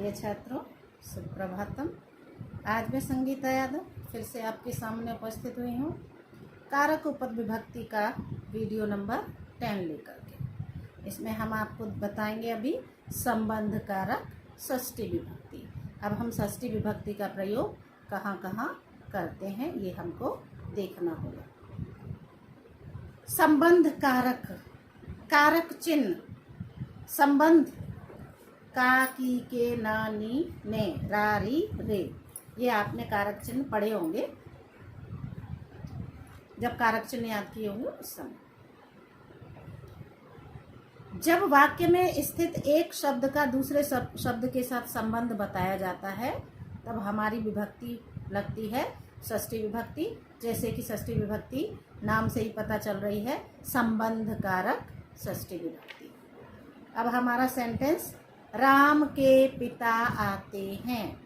प्रिय छात्रों, सुप्रभातम। आज मैं संगीता यादव फिर से आपके सामने उपस्थित हुई हूँ कारक उपद विभक्ति का वीडियो नंबर 10 लेकर के। इसमें हम आपको बताएंगे अभी संबंध कारक षष्ठी विभक्ति। अब हम षष्ठी विभक्ति का प्रयोग कहाँ कहाँ करते हैं ये हमको देखना होगा। संबंध कारक, कारक चिन्ह, संबंध का, की, के, ना, नी, ने, रा, री, रे, ये आपने कारक चिन्ह पढ़े होंगे जब कारक चिन्ह याद किए होंगे उस समय। जब वाक्य में स्थित एक शब्द का दूसरे शब्द के साथ संबंध बताया जाता है तब हमारी विभक्ति लगती है षष्ठी विभक्ति। जैसे कि षष्ठी विभक्ति नाम से ही पता चल रही है, संबंध कारक षष्ठी विभक्ति। अब हमारा सेंटेंस, राम के पिता आते हैं।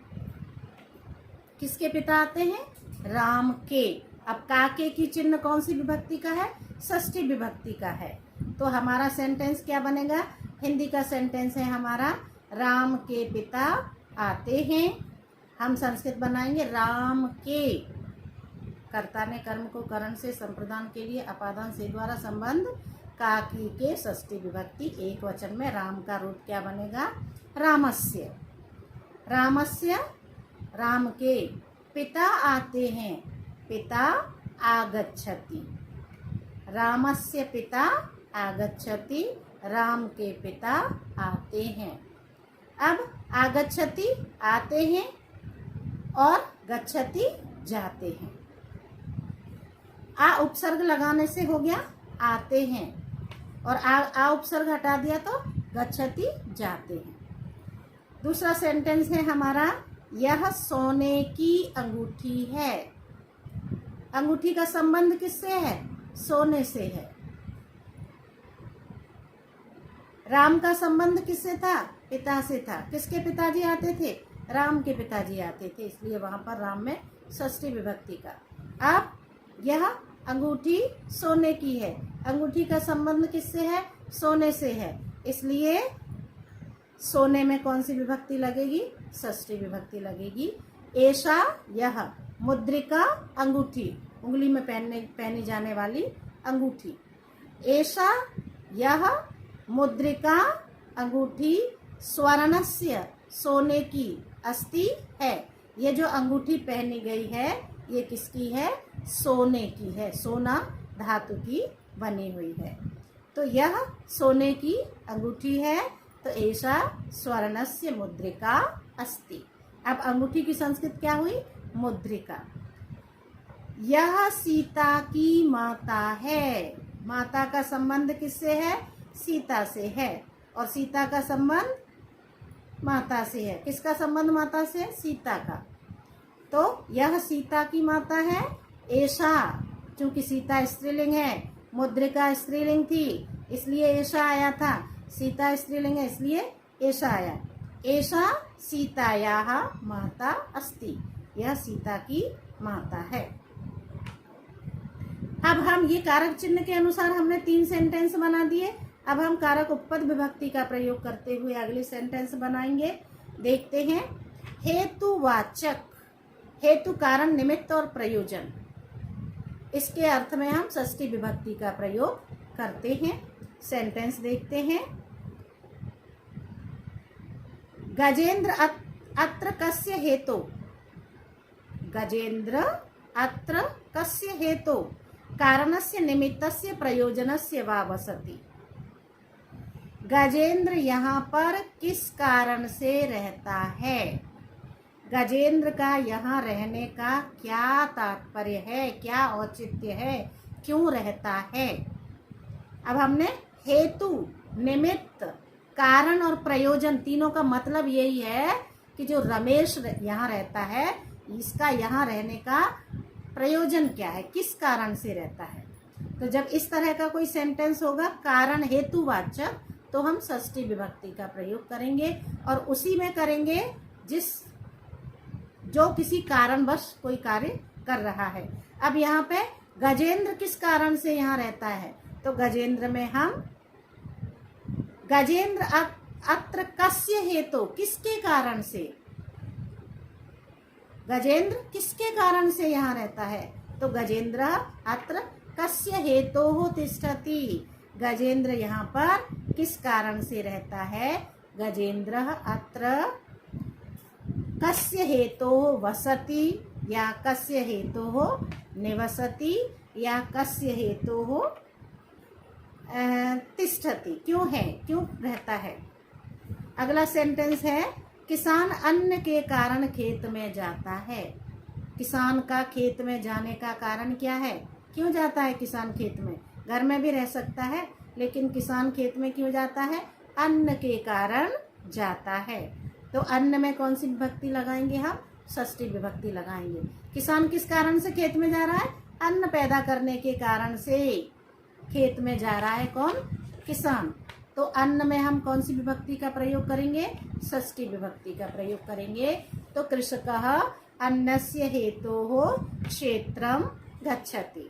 किसके पिता आते हैं? राम के। अब काके की चिन्ह कौन सी विभक्ति का है? षष्ठी विभक्ति का है। तो हमारा सेंटेंस क्या बनेगा? हिंदी का सेंटेंस है हमारा, राम के पिता आते हैं। हम संस्कृत बनाएंगे, राम के। कर्ता ने कर्म को करण से संप्रदान के लिए अपादान से द्वारा संबंध, काकी के षष्ठी विभक्ति एक वचन में राम का रूप क्या बनेगा? रामस्य। रामस्य, राम के पिता आते हैं, पिता आगच्छति। रामस्य पिता आगच्छति, राम के पिता आते हैं। अब आगच्छति आते हैं और गच्छति जाते हैं। आ उपसर्ग लगाने से हो गया आते हैं, और आ उपसर्ग हटा दिया तो गच्छति जाते हैं। दूसरा सेंटेंस है हमारा, यह सोने की अंगूठी है। अंगूठी का संबंध किससे है? सोने से है। राम का संबंध किससे था? पिता से था। किसके पिताजी आते थे? राम के पिताजी आते थे, इसलिए वहां पर राम में षष्ठी विभक्ति का। अब यह अंगूठी सोने की है। अंगूठी का संबंध किससे है? सोने से है, इसलिए सोने में कौन सी विभक्ति लगेगी? षष्ठी विभक्ति लगेगी। ऐसा यह मुद्रिका अंगूठी, उंगली में पहनी जाने वाली अंगूठी। ऐसा यह मुद्रिका अंगूठी स्वर्णस्य, सोने की, अस्ति है। ये जो अंगूठी पहनी गई है ये किसकी है? सोने की है। सोना धातु की बनी हुई है, तो यह सोने की अंगूठी है। तो ऐसा स्वर्णस्य मुद्रिका अस्ति। अब अंगूठी की संस्कृत क्या हुई? मुद्रिका। यह सीता की माता है। माता का संबंध किससे है? सीता से है, और सीता का संबंध माता से है। किसका संबंध माता से? सीता का। तो यह सीता की माता है। ऐसा, चूंकि सीता स्त्रीलिंग है, मुद्रिका स्त्रीलिंग थी, इसलिए ऐसा आया था। सीता स्त्रीलिंग है इसलिए ऐसा आया। ऐसा सीतायाः माता अस्ति। यह सीता की माता है। अब हम ये कारक चिन्ह के अनुसार हमने 3 सेंटेंस बना दिए। अब हम कारक उपपद विभक्ति का प्रयोग करते हुए अगले सेंटेंस बनाएंगे। देखते हैं। हेतुवाचक, हेतु, कारण, निमित्त और प्रयोजन, इसके अर्थ में हम षष्ठी विभक्ति का प्रयोग करते हैं। सेंटेंस देखते हैं। गजेंद्र अत्र कस्य हेतु। गजेंद्र अत्र कस्य हेतु, कारणस्य निमित्तस्य प्रयोजनस्य वा वसति। गजेंद्र यहाँ पर किस कारण से रहता है? गजेंद्र का यहाँ रहने का क्या तात्पर्य है, क्या औचित्य है, क्यों रहता है? अब हमने हेतु, निमित्त, कारण और प्रयोजन, तीनों का मतलब यही है कि जो रमेश यहाँ रहता है इसका यहाँ रहने का प्रयोजन क्या है, किस कारण से रहता है। तो जब इस तरह का कोई सेंटेंस होगा कारण हेतुवाचक, तो हम षष्ठी विभक्ति का प्रयोग करेंगे, और उसी में करेंगे जो किसी कारणवश कोई कार्य कर रहा है। अब यहाँ पे गजेंद्र किस कारण से यहाँ रहता है? तो गजेंद्र में हम गजेंद्र अत्र कस्य हेतु, किसके कारण से, गजेंद्र किसके कारण से यहाँ रहता है, तो गजेंद्र अत्र कस्य हेतोः तिष्ठति, गजेंद्र यहाँ पर किस कारण से रहता है, गजेंद्र अत्र कस्य हेतोः वसति या कस्य हेतोः निवसति या कस्य हेतोः तिष्ठति, क्यों है, क्यों रहता है। अगला सेंटेंस है किसान अन्न के कारण खेत में जाता है। किसान का खेत में जाने का कारण क्या है, क्यों जाता है किसान खेत में, घर में भी रह सकता है लेकिन किसान खेत में क्यों जाता है, अन्न के कारण जाता है। तो अन्न में कौन सी विभक्ति लगाएंगे हम, षष्ठी विभक्ति लगाएंगे। किसान किस कारण से खेत में जा रहा है, अन्न पैदा करने के कारण से खेत में जा रहा है कौन, किसान। तो अन्न में हम कौन सी विभक्ति का प्रयोग करेंगे, षष्ठी विभक्ति का प्रयोग करेंगे। तो कृषकः अन्नस्य हेतोः क्षेत्रम गच्छति,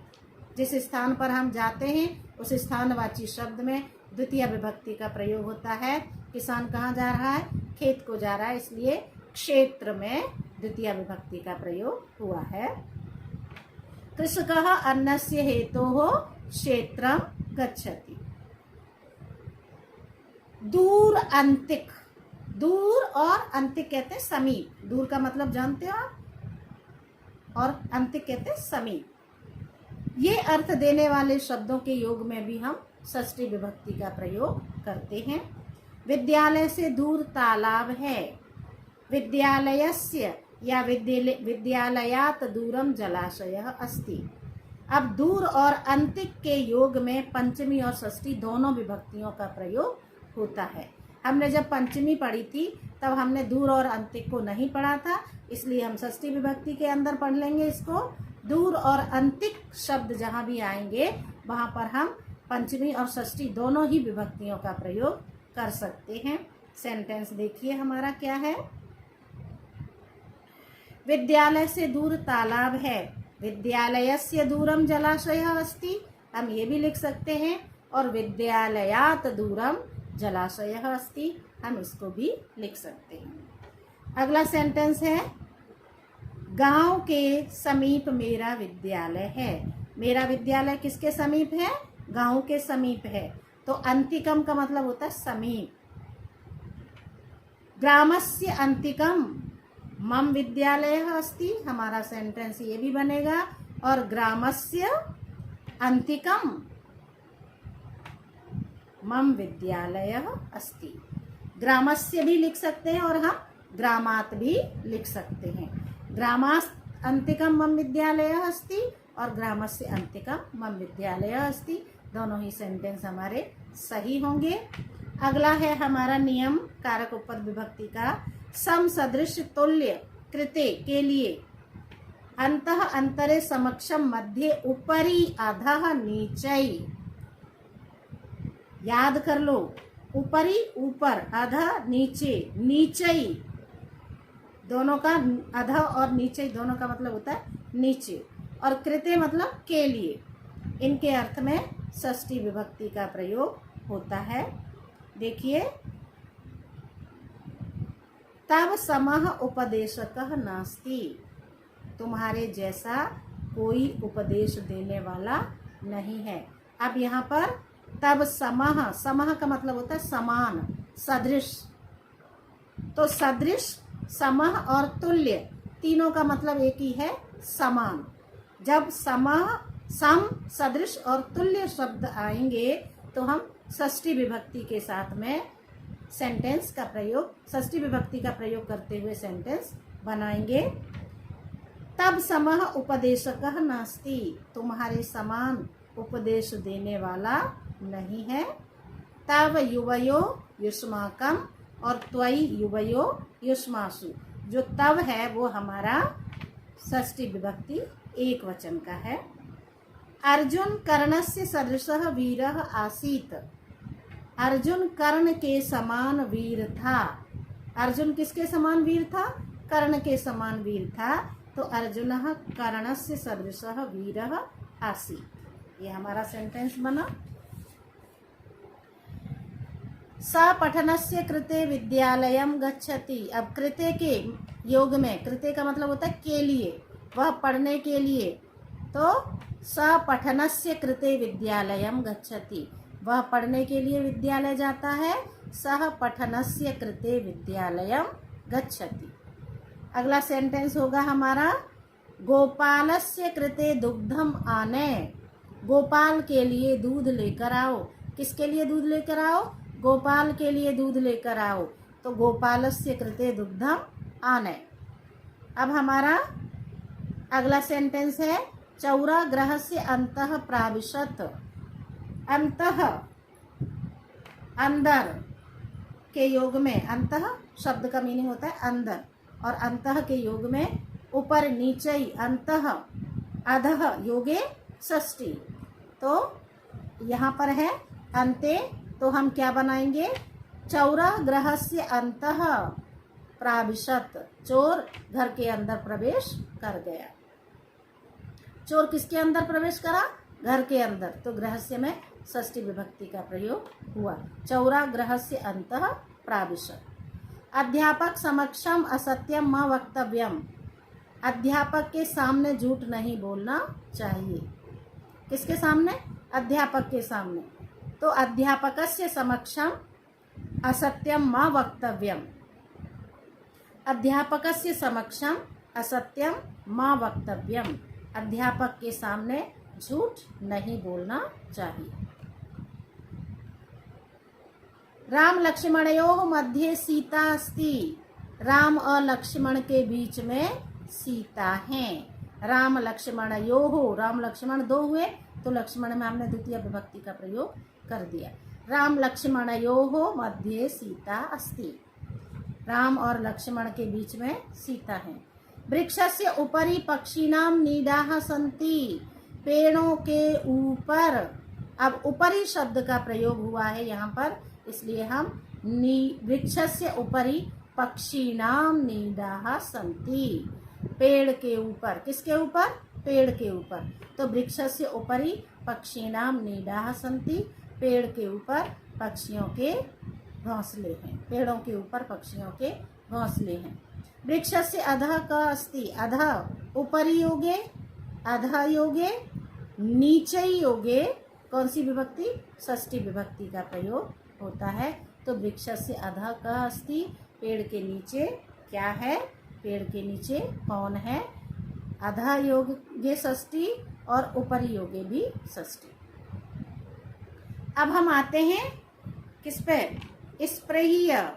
जिस स्थान पर हम जाते हैं उस स्थानवाची शब्द में द्वितीय विभक्ति का प्रयोग होता है। किसान कहाँ जा रहा है, खेत को जा रहा है, इसलिए क्षेत्र में द्वितीय विभक्ति का प्रयोग हुआ है। कृषकः अन्नस्य हेतोः क्षेत्रम गच्छति। दूर अंतिक, दूर और अंतिक कहते हैं समीप, दूर का मतलब जानते हो आप, और अंतिक कहते हैं समीप। ये अर्थ देने वाले शब्दों के योग में भी हम षष्ठी विभक्ति का प्रयोग करते हैं। विद्यालय से दूर तालाब है, विद्यालयस्य या विद्यालयात् दूरम जलाशयः अस्ति। अब दूर और अंतिक के योग में पंचमी और षष्ठी दोनों विभक्तियों का प्रयोग होता है। हमने जब पंचमी पढ़ी थी तब हमने दूर और अंतिक को नहीं पढ़ा था, इसलिए हम षष्ठी विभक्ति के अंदर पढ़ लेंगे इसको। दूर और अंतिक शब्द जहाँ भी आएंगे वहाँ पर हम पंचमी और षष्ठी दोनों ही विभक्तियों का प्रयोग कर सकते हैं। सेंटेंस देखिए हमारा क्या है, विद्यालय से दूर तालाब है, विद्यालयस्य दूरम जलाशयः अस्ति, हम ये भी लिख सकते हैं, और विद्यालयात् दूरम जलाशयः अस्ति, हम इसको भी लिख सकते हैं। अगला सेंटेंस है गांव के समीप मेरा विद्यालय है। मेरा विद्यालय किसके समीप है, गांव के समीप है, तो अंतिकम का मतलब होता है समीप। ग्रामस्य अंतिकम मम विद्यालयः अस्ति, हमारा सेंटेंस ये भी बनेगा, और ग्रामस्य अंतिकम मम विद्यालयः अस्ति। ग्रामस्य भी लिख सकते हैं और हम ग्रामात् भी लिख सकते हैं। ग्रामात् अंतिकम मम विद्यालयः अस्ति और ग्रामस्य अंतिकम मम विद्यालयः अस्ति, दोनों ही सेंटेंस हमारे सही होंगे। अगला है हमारा नियम कारक उपपद विभक्ति का, सम सदृश तुल्य कृते के लिए अंतः अंतरे समक्षम मध्ये ऊपरी अधः नीचै। याद कर लो, ऊपरी ऊपर, अधः नीचे, नीचै दोनों का, अधः और नीचे दोनों का मतलब होता है नीचे, और कृते मतलब के लिए। इनके अर्थ में षष्ठी विभक्ति का प्रयोग होता है। देखिए, तब समः उपदेशकः नास्ति, तुम्हारे जैसा कोई उपदेश देने वाला नहीं है। अब यहाँ पर तब समः, समः का मतलब होता है समान, सदृश, तो सदृश, समः और तुल्य तीनों का मतलब एक ही है, समान। जब समः, सम, सदृश और तुल्य शब्द आएंगे तो हम षष्ठी विभक्ति के साथ में सेंटेंस का प्रयोग, षष्ठी विभक्ति का प्रयोग करते हुए सेंटेंस बनाएंगे। तब समः उपदेशकः नास्ति, तुम्हारे समान उपदेश देने वाला नहीं है। तव युवयो युष्माकम और त्वयि युवयो युष्मासु, जो तव है वो हमारा षष्ठी विभक्ति एक वचन का है। अर्जुन कर्णस्य सदृशः वीरः आसीत्, अर्जुन कर्ण के समान वीर था। अर्जुन किसके समान वीर था, कर्ण के समान वीर था, तो अर्जुनः कर्णस्य सदृशः वीरः आसीत्, ये हमारा सेंटेंस बना। सपठनस्य कृते विद्यालयम गच्छति। अब कृते के योग में, कृते का मतलब होता है के लिए, वह पढ़ने के लिए, तो सपठनस्य कृते विद्यालयम गच्छति, वह पढ़ने के लिए विद्यालय जाता है। सह पठनस्य कृते विद्यालयम गच्छति। अगला सेंटेंस होगा हमारा गोपालस्य कृते दुग्धम आने। गोपाल के लिए दूध लेकर आओ। किसके लिए दूध लेकर आओ? गोपाल के लिए दूध लेकर आओ। तो गोपालस्य कृते दुग्धम आने। अब हमारा अगला सेंटेंस है चौरा गृहस्य अंतः प्राविशत। अंतः अंदर के योग में, अंतः शब्द का मीनिंग होता है अंदर, और अंतः के योग में ऊपर नीचे, अंतः अधः योगे षष्ठी। तो यहाँ पर है अंते, तो हम क्या बनाएंगे? चौरा गृहस्य अंतः प्राविशत, चोर घर के अंदर प्रवेश कर गया। चोर किसके अंदर प्रवेश करा? घर के अंदर, तो गृहस्य में षष्ठी विभक्ति का प्रयोग हुआ। चौरा गृहस्य अंतः प्राविशत। अध्यापक समक्षम असत्यम म वक्तव्यम। अध्यापक के सामने झूठ नहीं बोलना चाहिए। किसके सामने? अध्यापक के सामने। तो अध्यापकस्य समक्षम असत्यम म वक्तव्यम। अध्यापकस्य समक्षम असत्यम म वक्तव्यम। अध्यापक के सामने झूठ नहीं बोलना चाहिए। राम लक्ष्मणयोः मध्ये सीता अस्ति। राम और लक्ष्मण के बीच में सीता है। राम लक्ष्मणयोः, राम लक्ष्मण दो हुए, तो लक्ष्मण में हमने द्वितीय विभक्ति का प्रयोग कर दिया। राम लक्ष्मणयोः मध्ये सीता अस्ति। राम और लक्ष्मण के बीच में सीता है। वृक्षस्य उपरि पक्षिणां नीडाः सन्ति। पेड़ों के ऊपर, अब ऊपरी शब्द का प्रयोग हुआ है यहाँ पर, इसलिए हम वृक्षस्य उपरि पक्षिणां नीडाः सन्ति। पेड़ के ऊपर, किसके ऊपर? पेड़ के ऊपर। तो वृक्षस्य उपरि पक्षिणां नीडाः सन्ति। पेड़ के ऊपर पक्षियों के घोंसले हैं। पेड़ों के ऊपर पक्षियों के घोंसले हैं। वृक्षस्य अधः क अस्ति। अधः उपरि योगे, अधः योगे, नीचे योगे कौन सी विभक्ति? षष्ठी विभक्ति का प्रयोग होता है। तो वृक्षस्य अधः क अस्ति, पेड़ के नीचे क्या है? पेड़ के नीचे कौन है? अधः योगे षष्ठी और ऊपरी योगे भी षष्ठी। अब हम आते हैं किस पे? स्पृह्य।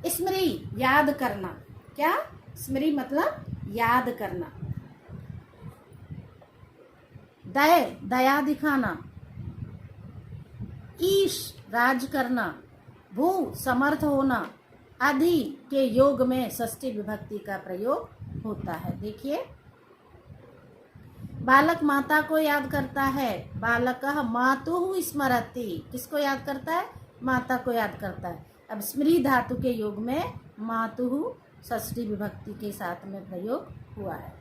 स्मृति, याद करना। क्या? स्मृति मतलब याद करना। दया, दया दिखाना। ईश, राज करना। भू, समर्थ होना। अधि के योग में षष्ठी विभक्ति का प्रयोग होता है। देखिए, बालक माता को याद करता है। बालकः मातुः स्मरति। किसको याद करता है? माता को याद करता है। अब स्मृति धातु के योग में मातुः षष्ठी विभक्ति के साथ में प्रयोग हुआ है।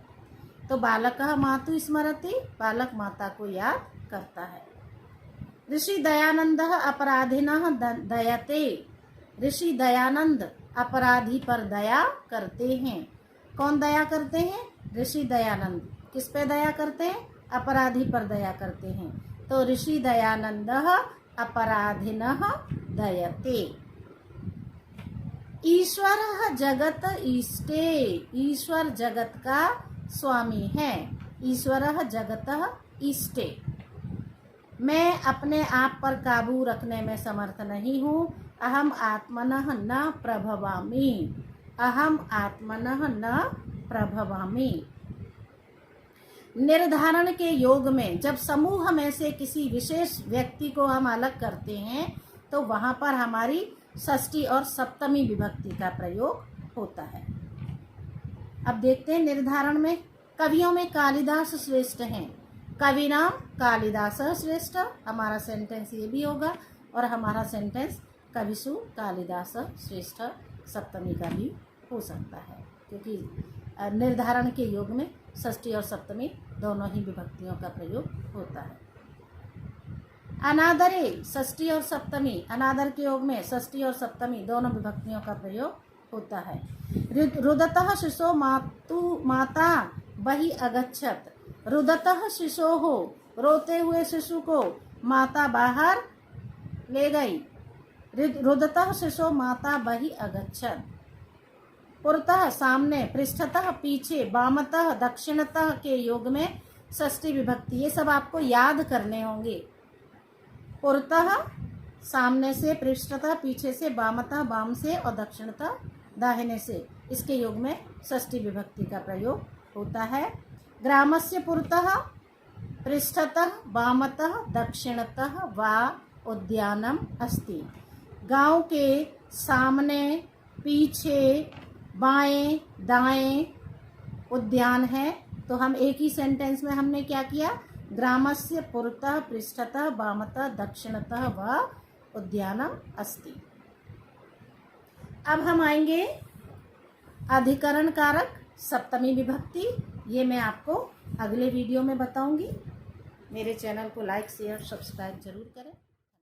तो बालकः मातुः स्मरति, बालक माता को याद करता है। ऋषि दयानंदः अपराधिनः दयते। ऋषि दयानंद अपराधी पर दया करते हैं। कौन दया करते हैं? ऋषि दयानंद। किस पे दया करते हैं? अपराधी पर दया करते हैं। तो ऋषि दयानंदः अपराधिनः दयते। ईश्वरः जगत ईष्टे। ईश्वर जगत का स्वामी है। ईश्वरः जगतः ईष्टे। मैं अपने आप पर काबू रखने में समर्थ नहीं हूँ। अहम आत्मनः न प्रभवामि। अहम आत्मनः न प्रभवामि। निर्धारण के योग में जब समूह में से किसी विशेष व्यक्ति को हम अलग करते हैं तो वहाँ पर हमारी षष्ठी और सप्तमी विभक्ति का प्रयोग होता है। अब देखते हैं निर्धारण में। कवियों में कालिदास श्रेष्ठ हैं। कवि नाम कालिदास श्रेष्ठ, हमारा सेंटेंस ये भी होगा। और हमारा सेंटेंस कविसु कालिदास श्रेष्ठ सप्तमी का भी हो सकता है, क्योंकि निर्धारण के योग में षष्ठी और सप्तमी दोनों ही विभक्तियों का प्रयोग होता है। अनादरे षष्ठी और सप्तमी, अनादर के योग में षष्ठी और सप्तमी दोनों विभक्तियों का प्रयोग होता है। रुदतः शिशो माता बहि अगच्छत, रुदतः शिशोः, रोते हुए शिशु को माता बाहर ले गई। रुदतः शिशो माता बहि अगच्छत। पुरतः सामने, पृष्ठतः पीछे, वामतः दक्षिणतः के योग में षष्ठी विभक्ति, ये सब आपको याद करने होंगे। पुरतः सामने से, पृष्ठतः पीछे से, वामतः वाम से और दक्षिणतः दाहिने से, इसके योग में षष्ठी विभक्ति का प्रयोग होता है। ग्रामस्य पुरतः पृष्ठतः वामतः दक्षिणतः वा उद्यानम अस्ति। गांव के सामने, पीछे, बाएं दाएं उद्यान है। तो हम एक ही सेंटेंस में हमने क्या किया, ग्रामस्य पुरतः पृष्ठतः वामतः दक्षिणतः व उद्यानम अस्ति। अब हम आएंगे अधिकरण कारक सप्तमी विभक्ति, ये मैं आपको अगले वीडियो में बताऊंगी। मेरे चैनल को लाइक शेयर सब्सक्राइब जरूर करें।